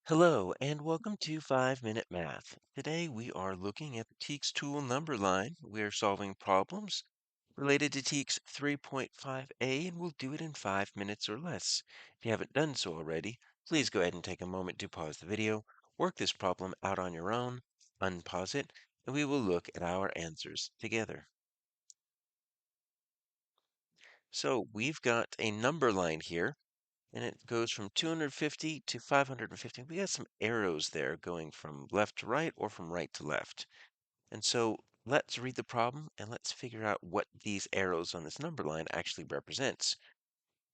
Hello and welcome to 5 Minute Math. Today we are looking at the TEKS tool number line. We are solving problems related to TEKS 3.5a and we'll do it in 5 minutes or less. If you haven't done so already, please go ahead and take a moment to pause the video, work this problem out on your own, unpause it, and we will look at our answers together. So we've got a number line here and it goes from 250 to 550. We got some arrows there going from left to right or from right to left. And so let's read the problem and let's figure out what these arrows on this number line actually represents.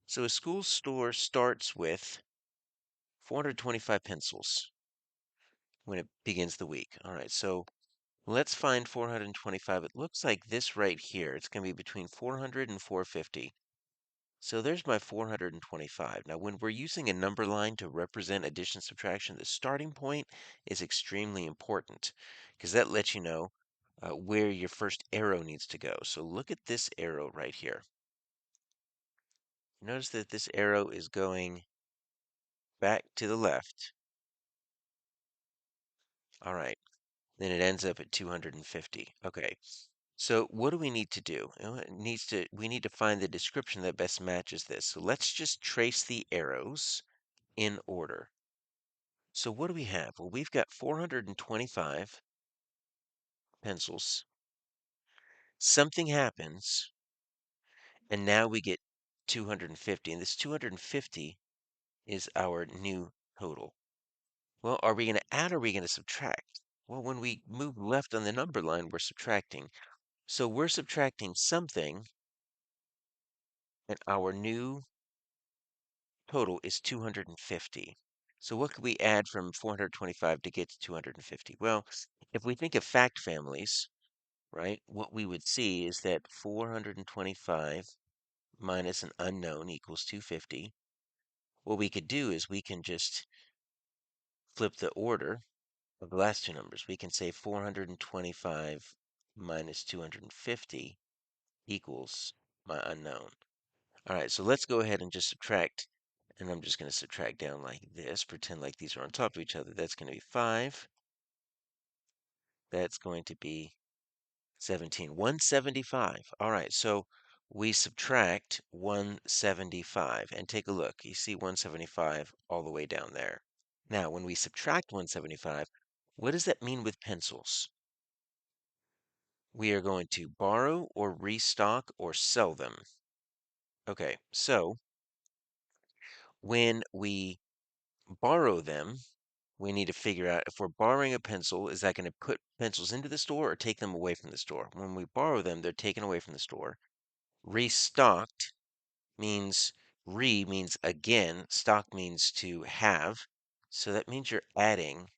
So a school store starts with 425 pencils when it begins the week. All right, so let's find 425. It looks like this right here. It's going to be between 400 and 450. So there's my 425. Now, when we're using a number line to represent addition subtraction, the starting point is extremely important because that lets you know where your first arrow needs to go. So look at this arrow right here. Notice that this arrow is going back to the left. All right. Then it ends up at 250. Okay. So what do we need to do? We need to find the description that best matches this. So let's just trace the arrows in order. So what do we have? Well, we've got 425 pencils. Something happens, and now we get 250. And this 250 is our new total. Well, are we going to add or are we going to subtract? Well, when we move left on the number line, we're subtracting. So we're subtracting something, and our new total is 250. So what could we add from 425 to get to 250? Well, if we think of fact families, right, what we would see is that 425 minus an unknown equals 250. What we could do is we can just flip the order of the last two numbers. We can say 425 minus 250 equals my unknown. All right, so let's go ahead and just subtract. And I'm just going to subtract down like this, pretend like these are on top of each other. That's going to be 5. That's going to be 17. 175. All right, so we subtract 175 and take a look. You see 175 all the way down there. Now, when we subtract 175, what does that mean with pencils? We are going to borrow or restock or sell them. Okay, so when we borrow them, we need to figure out if we're borrowing a pencil, is that going to put pencils into the store or take them away from the store? When we borrow them, they're taken away from the store. Restocked means means again, stock means to have. So that means you're adding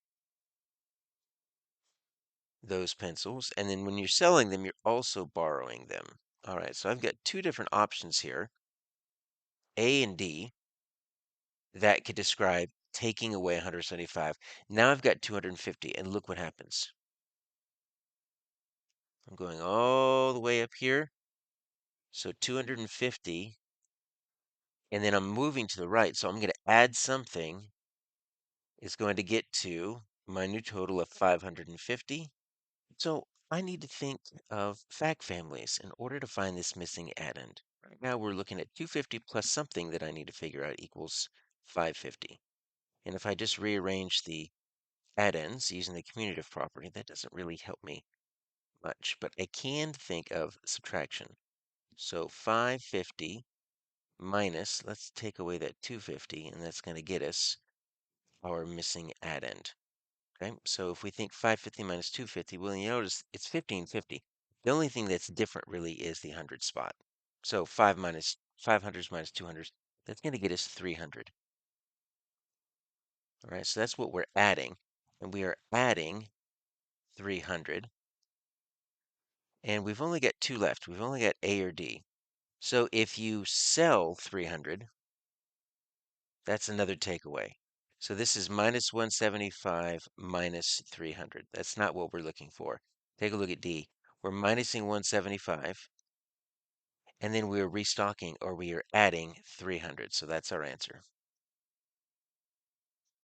those pencils. And then when you're selling them, you're also borrowing them. All right, so I've got two different options here, A and D, that could describe taking away 175. Now I've got 250, and look what happens. I'm going all the way up here. So 250, and then I'm moving to the right. So I'm going to add something. Is going to get to my new total of 550. So I need to think of fact families in order to find this missing addend. Right now we're looking at 250 plus something that I need to figure out equals 550. And if I just rearrange the addends using the commutative property, that doesn't really help me much, but I can think of subtraction. So 550 minus, let's take away that 250, and that's going to get us our missing addend. Okay, so if we think 550 minus 250, well, you notice it's 1550. The only thing that's different really is the hundred spot. So 500 minus 200, that's going to get us 300. All right, so that's what we're adding. And we are adding 300. And we've only got two left. We've only got A or D. So if you sell 300, that's another takeaway. So this is minus 175 minus 300. That's not what we're looking for. Take a look at D. We're minusing 175, and then we're restocking or we are adding 300. So that's our answer.